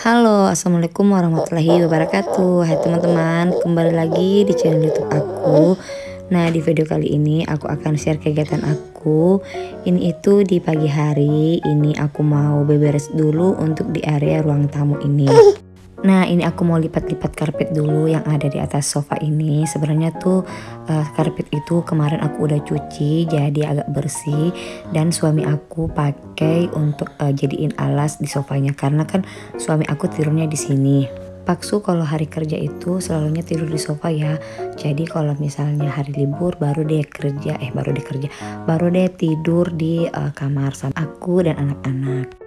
Halo, assalamualaikum warahmatullahi wabarakatuh. Hai teman-teman, kembali lagi di channel YouTube aku. Nah, di video kali ini aku akan share kegiatan aku. Ini itu di pagi hari. Ini aku mau beberes dulu untuk di area ruang tamu ini. Nah, ini aku mau lipat-lipat karpet dulu yang ada di atas sofa ini. Sebenarnya tuh karpet itu kemarin aku udah cuci jadi agak bersih, dan suami aku pakai untuk jadiin alas di sofanya karena kan suami aku tidurnya di sini. Paksu kalau hari kerja itu selalunya tidur di sofa ya. Jadi kalau misalnya hari libur baru dia tidur di kamar sama aku dan anak-anak.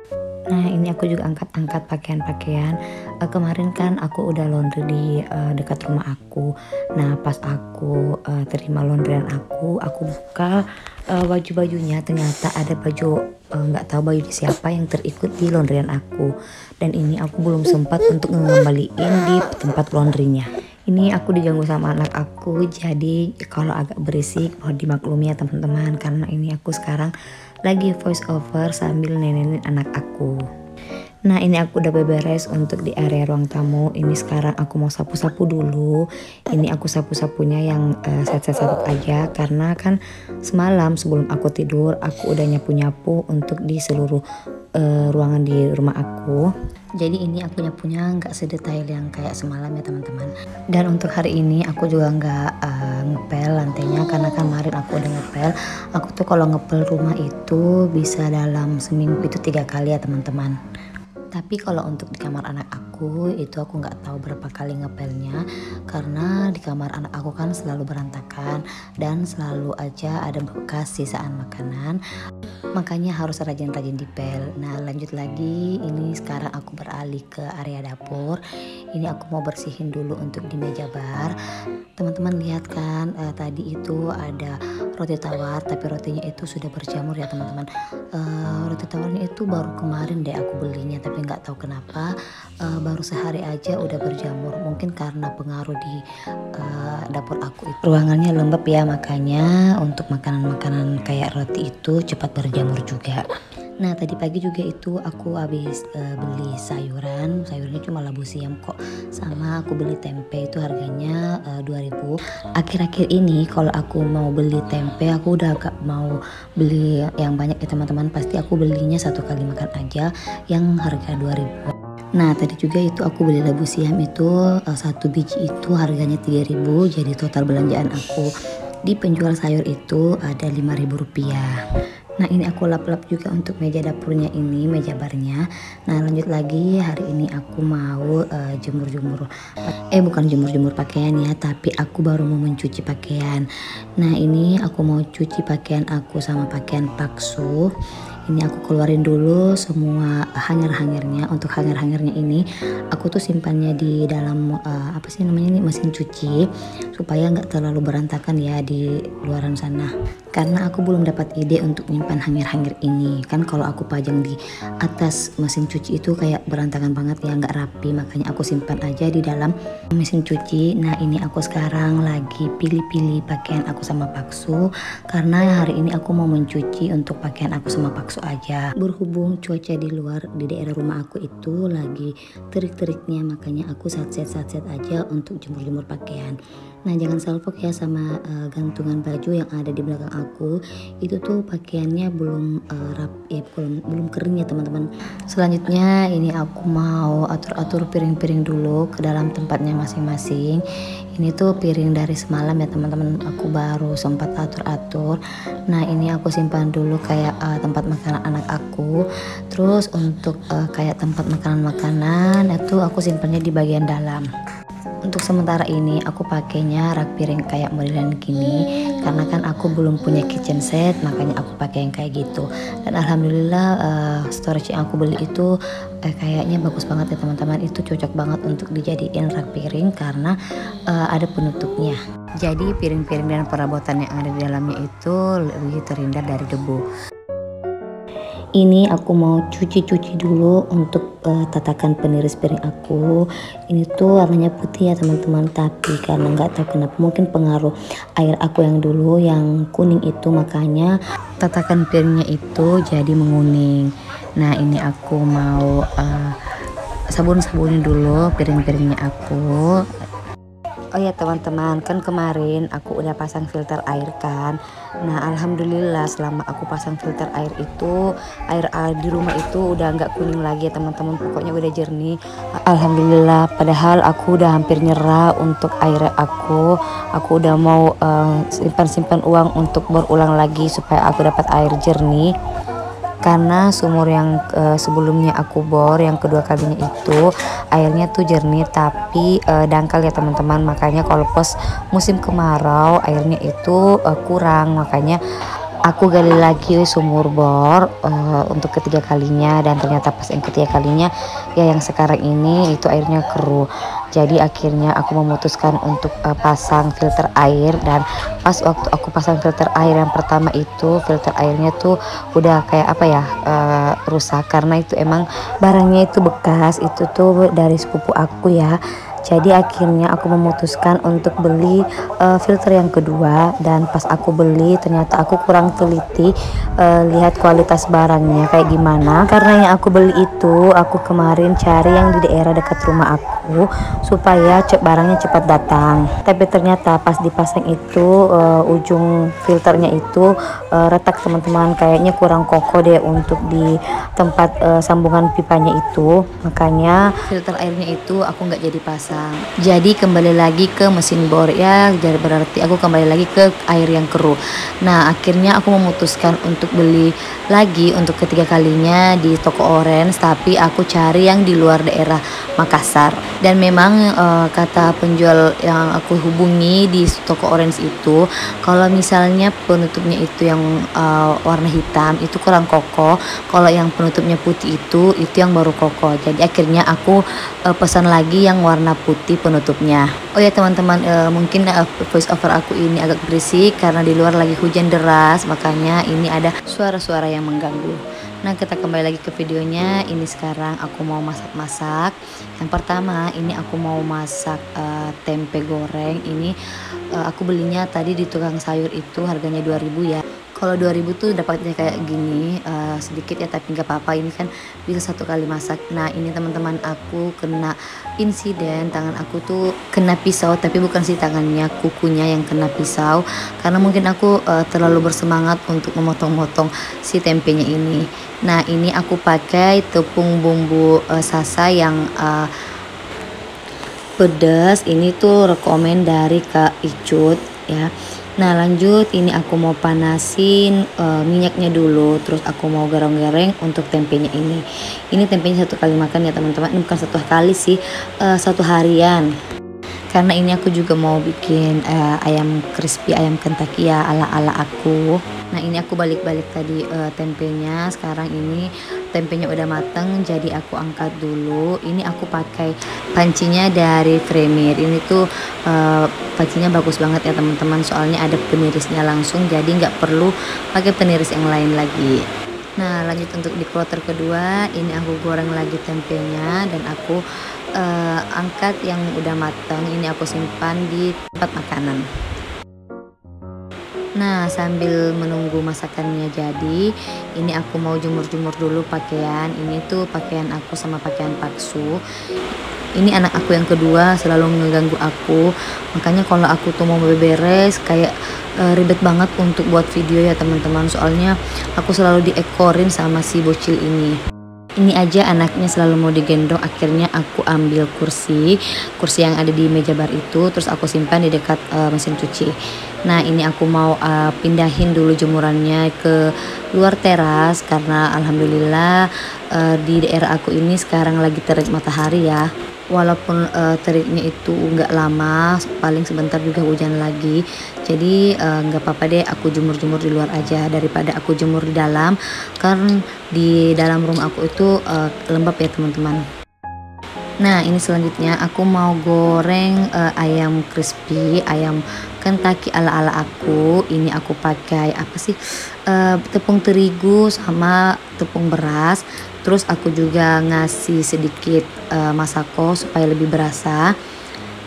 Nah, ini aku juga angkat-angkat pakaian-pakaian. Kemarin kan aku udah laundry di dekat rumah aku. Nah, pas aku terima laundryan aku buka baju-bajunya, ternyata ada baju nggak tahu baju siapa yang terikut di laundryan aku. Dan ini aku belum sempat untuk ngembaliin di tempat laundrynya. Ini aku diganggu sama anak aku, jadi kalau agak berisik mohon dimaklumi ya teman-teman, karena ini aku sekarang lagi voice over sambil nenenin anak aku. Nah, ini aku udah beberes untuk di area ruang tamu. Ini sekarang aku mau sapu-sapu dulu. Ini aku sapu-sapunya yang set-set aja, karena kan semalam sebelum aku tidur aku udah nyapu-nyapu untuk di seluruh ruangan di rumah aku. Jadi ini aku nyapunya nggak sedetail yang kayak semalam ya teman-teman. Dan untuk hari ini aku juga nggak ngepel lantainya, karena kemarin aku udah ngepel. Aku tuh kalau ngepel rumah itu bisa dalam seminggu itu 3 kali ya teman-teman. Tapi kalau untuk di kamar anak aku itu aku nggak tahu berapa kali ngepelnya, karena di kamar anak aku kan selalu berantakan dan selalu aja ada bekas sisaan makanan, makanya harus rajin-rajin dipel. Nah, lanjut lagi, ini sekarang aku beralih ke area dapur. Ini aku mau bersihin dulu untuk di meja bar. Teman-teman lihat kan tadi itu ada roti tawar, tapi rotinya itu sudah berjamur ya teman-teman. Roti tawarnya itu baru kemarin deh aku belinya, tapi nggak tahu kenapa baru sehari aja udah berjamur. Mungkin karena pengaruh di dapur aku itu ruangannya lembab ya, makanya untuk makanan-makanan kayak roti itu cepat berjamur juga. Nah, tadi pagi juga itu aku habis beli sayurnya cuma labu siam kok, sama aku beli tempe itu harganya 2.000. Akhir-akhir ini kalau aku mau beli tempe aku udah gak mau beli yang banyak ya teman-teman, pasti aku belinya satu kali makan aja yang harga 2.000. Nah, tadi juga itu aku beli labu siam itu satu biji itu harganya 3.000, jadi total belanjaan aku di penjual sayur itu ada 5.000 rupiah. Nah, ini aku lap-lap juga untuk meja dapurnya ini, meja barnya. Nah, lanjut lagi, hari ini aku mau bukan jemur pakaian ya, tapi aku baru mau mencuci pakaian. Nah, ini aku mau cuci pakaian aku sama pakaian paksu. Ini aku keluarin dulu semua hanger-hangernya. Untuk hanger-hangernya ini aku tuh simpannya di dalam mesin cuci, supaya nggak terlalu berantakan ya di luaran sana. Karena aku belum dapat ide untuk nyimpan hanger-hanger ini. Kan kalau aku pajang di atas mesin cuci itu kayak berantakan banget ya, nggak rapi. Makanya aku simpan aja di dalam mesin cuci. Nah, ini aku sekarang lagi pilih-pilih pakaian aku sama paksu, karena hari ini aku mau mencuci untuk pakaian aku sama paksu aja. Berhubung cuaca di luar di daerah rumah aku itu lagi terik-teriknya, makanya aku satset aja untuk jemur-jemur pakaian. Nah, jangan salfok ya sama gantungan baju yang ada di belakang aku. Itu tuh pakaiannya belum belum kering ya teman-teman. Selanjutnya ini aku mau atur-atur piring-piring dulu ke dalam tempatnya masing-masing. Ini tuh piring dari semalam ya teman-teman, aku baru sempat atur-atur. Nah, ini aku simpan dulu kayak tempat makanan anak aku. Terus untuk kayak tempat makanan-makanan itu aku simpannya di bagian dalam. Untuk sementara ini aku pakainya rak piring kayak modelan gini, karena kan aku belum punya kitchen set, makanya aku pakai yang kayak gitu. Dan alhamdulillah storage yang aku beli itu kayaknya bagus banget ya teman-teman. Itu cocok banget untuk dijadiin rak piring karena ada penutupnya. Jadi piring-piring dan perabotan yang ada di dalamnya itu lebih terhindar dari debu. Ini aku mau cuci-cuci dulu untuk tatakan peniris piring aku. Ini tuh warnanya putih ya teman-teman, tapi karena nggak tahu kenapa mungkin pengaruh air aku yang dulu yang kuning itu, makanya tatakan piringnya itu jadi menguning. Nah ini aku mau sabun-sabunin dulu piring-piringnya aku. Oh ya teman-teman, kan kemarin aku udah pasang filter air kan. Nah alhamdulillah selama aku pasang filter air itu, air di rumah itu udah nggak kuning lagi ya teman-teman, pokoknya udah jernih. Alhamdulillah, padahal aku udah hampir nyerah untuk air aku udah mau simpan-simpan uang untuk berulang lagi supaya aku dapat air jernih. Karena sumur yang sebelumnya aku bor yang kedua kalinya itu airnya tuh jernih tapi dangkal ya teman-teman, makanya kalau pas musim kemarau airnya itu kurang, makanya aku gali lagi sumur bor untuk ketiga kalinya, dan ternyata pas yang ketiga kalinya ya yang sekarang ini itu airnya keruh. Jadi akhirnya aku memutuskan untuk pasang filter air, dan pas waktu aku pasang filter air yang pertama itu filter airnya tuh udah kayak apa ya, rusak karena itu emang barangnya itu bekas, itu tuh dari sepupu aku ya. Jadi akhirnya aku memutuskan untuk beli filter yang kedua, dan pas aku beli ternyata aku kurang teliti lihat kualitas barangnya kayak gimana, karena yang aku beli itu aku kemarin cari yang di daerah dekat rumah aku supaya barangnya cepat datang. Tapi ternyata pas dipasang itu ujung filternya itu retak teman-teman, kayaknya kurang kokoh deh untuk di tempat sambungan pipanya itu, makanya filter airnya itu aku nggak jadi pasang. Jadi kembali lagi ke mesin bor ya, jadi berarti aku kembali lagi ke air yang keruh. Nah akhirnya aku memutuskan untuk beli lagi untuk ketiga kalinya di toko orange, tapi aku cari yang di luar daerah Makassar. Dan memang kata penjual yang aku hubungi di toko orange itu, kalau misalnya penutupnya itu yang warna hitam itu kurang kokoh, kalau yang penutupnya putih itu yang baru kokoh. Jadi akhirnya aku pesan lagi yang warna putih penutupnya. Oh ya teman-teman, mungkin voice over aku ini agak berisik karena di luar lagi hujan deras, makanya ini ada suara-suara yang mengganggu. Nah kita kembali lagi ke videonya. Ini sekarang aku mau masak-masak. Yang pertama ini aku mau masak tempe goreng. Ini aku belinya tadi di tukang sayur itu harganya 2000 ya. Kalau 2000 tuh dapatnya kayak gini, sedikit ya tapi nggak apa-apa, ini kan bisa satu kali masak. Nah ini teman-teman, aku kena insiden, tangan aku tuh kena pisau, tapi bukan si tangannya, kukunya yang kena pisau, karena mungkin aku terlalu bersemangat untuk memotong-motong si tempenya ini. Nah ini aku pakai tepung bumbu sasa yang pedas, ini tuh rekomen dari Kak Icut ya. Nah lanjut, ini aku mau panasin minyaknya dulu, terus aku mau goreng-goreng untuk tempenya ini. Ini tempenya satu kali makan ya teman-teman, ini bukan satu kali sih, satu harian. Karena ini aku juga mau bikin ayam crispy, ayam Kentucky ya ala-ala aku. Nah ini aku balik-balik tadi tempenya, sekarang ini tempenya udah mateng, jadi aku angkat dulu. Ini aku pakai pancinya dari Premier. Ini tuh pancinya bagus banget ya teman-teman, soalnya ada penirisnya langsung, jadi nggak perlu pakai peniris yang lain lagi. Nah lanjut untuk di kloter kedua, ini aku goreng lagi tempenya, dan aku angkat yang udah matang, ini aku simpan di tempat makanan. Nah sambil menunggu masakannya jadi, ini aku mau jemur-jemur dulu pakaian. Ini tuh pakaian aku sama pakaian paksu. Ini anak aku yang kedua selalu ngeganggu aku, makanya kalau aku tuh mau beberes kayak ribet banget untuk buat video ya teman-teman, soalnya aku selalu diekorin sama si bocil ini. Ini aja anaknya selalu mau digendong, akhirnya aku ambil kursi yang ada di meja bar itu, terus aku simpan di dekat mesin cuci. Nah ini aku mau pindahin dulu jemurannya ke luar teras, karena alhamdulillah di daerah aku ini sekarang lagi terik matahari ya. Walaupun teriknya itu nggak lama, paling sebentar juga hujan lagi, jadi nggak apa-apa deh aku jemur-jemur di luar aja daripada aku jemur di dalam, karena di dalam rumah aku itu lembab ya teman-teman. Nah, ini selanjutnya aku mau goreng ayam crispy, ayam Kentucky ala-ala aku. Ini aku pakai apa sih? Tepung terigu sama tepung beras. Terus aku juga ngasih sedikit masako supaya lebih berasa.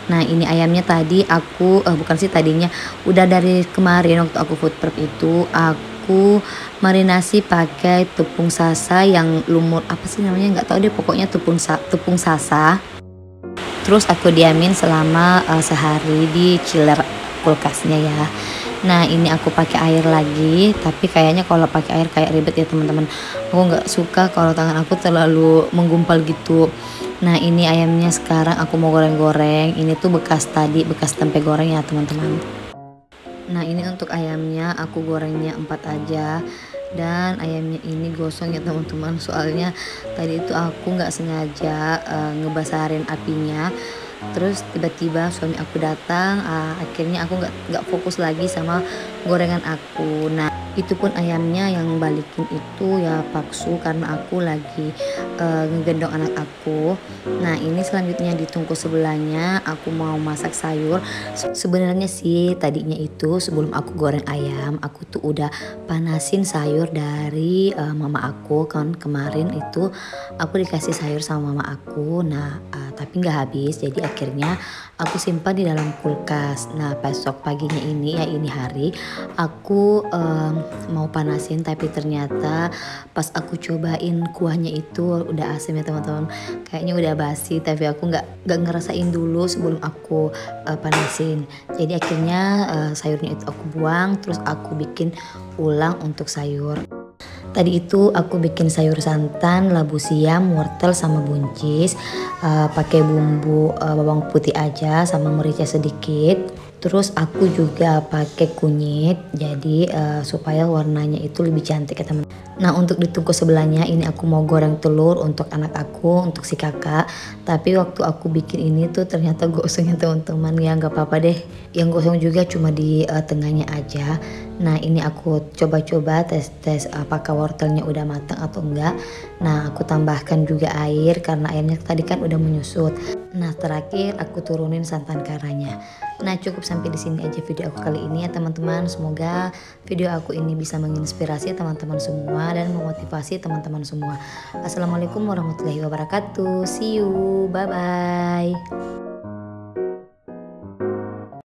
Nah, ini ayamnya tadi aku bukan sih tadinya, udah dari kemarin waktu aku food prep itu aku marinasi pakai tepung sasa yang lumur apa sih namanya nggak tahu deh, pokoknya tepung sasa. Terus aku diamin selama sehari di chiller kulkasnya ya. Nah, ini aku pakai air lagi, tapi kayaknya kalau pakai air kayak ribet ya teman-teman. Aku nggak suka kalau tangan aku terlalu menggumpal gitu. Nah, ini ayamnya sekarang aku mau goreng-goreng. Ini tuh bekas tadi, bekas tempe goreng ya teman-teman. Nah, ini untuk ayamnya aku gorengnya 4 aja. Dan ayamnya ini gosong ya teman-teman, soalnya tadi itu aku nggak sengaja ngebasarin apinya. Terus tiba-tiba suami aku datang, akhirnya aku nggak fokus lagi sama gorengan aku. Nah, itu pun ayamnya yang balikin itu ya paksu karena aku lagi ngegendong anak aku. Nah, ini selanjutnya di tungku sebelahnya aku mau masak sayur. Sebenarnya sih tadinya itu sebelum aku goreng ayam, aku tuh udah panasin sayur dari mama aku kan. Kemarin itu aku dikasih sayur sama mama aku. Nah, tapi nggak habis, jadi akhirnya aku simpan di dalam kulkas. Nah, besok paginya ini ya, ini hari aku mau panasin, tapi ternyata pas aku cobain kuahnya itu udah asin ya teman-teman, kayaknya udah basi, tapi aku nggak ngerasain dulu sebelum aku panasin. Jadi akhirnya sayurnya itu aku buang, terus aku bikin ulang untuk sayur. Tadi itu aku bikin sayur santan, labu siam, wortel sama buncis, pakai bumbu bawang putih aja sama merica sedikit. Terus aku juga pakai kunyit, jadi supaya warnanya itu lebih cantik ya teman. Nah, untuk di tungku sebelahnya ini aku mau goreng telur untuk anak aku, untuk si kakak. Tapi waktu aku bikin ini tuh ternyata gosongnya teman-teman, ya nggak apa-apa deh. Yang gosong juga cuma di tengahnya aja. Nah, ini aku coba-coba tes apakah wortelnya udah matang atau enggak. Nah, aku tambahkan juga air karena airnya tadi kan udah menyusut. Nah, terakhir aku turunin santan karanya. Nah, cukup sampai di sini aja video aku kali ini ya teman-teman. Semoga video aku ini bisa menginspirasi teman-teman semua dan memotivasi teman-teman semua. Assalamualaikum warahmatullahi wabarakatuh. See you. Bye bye.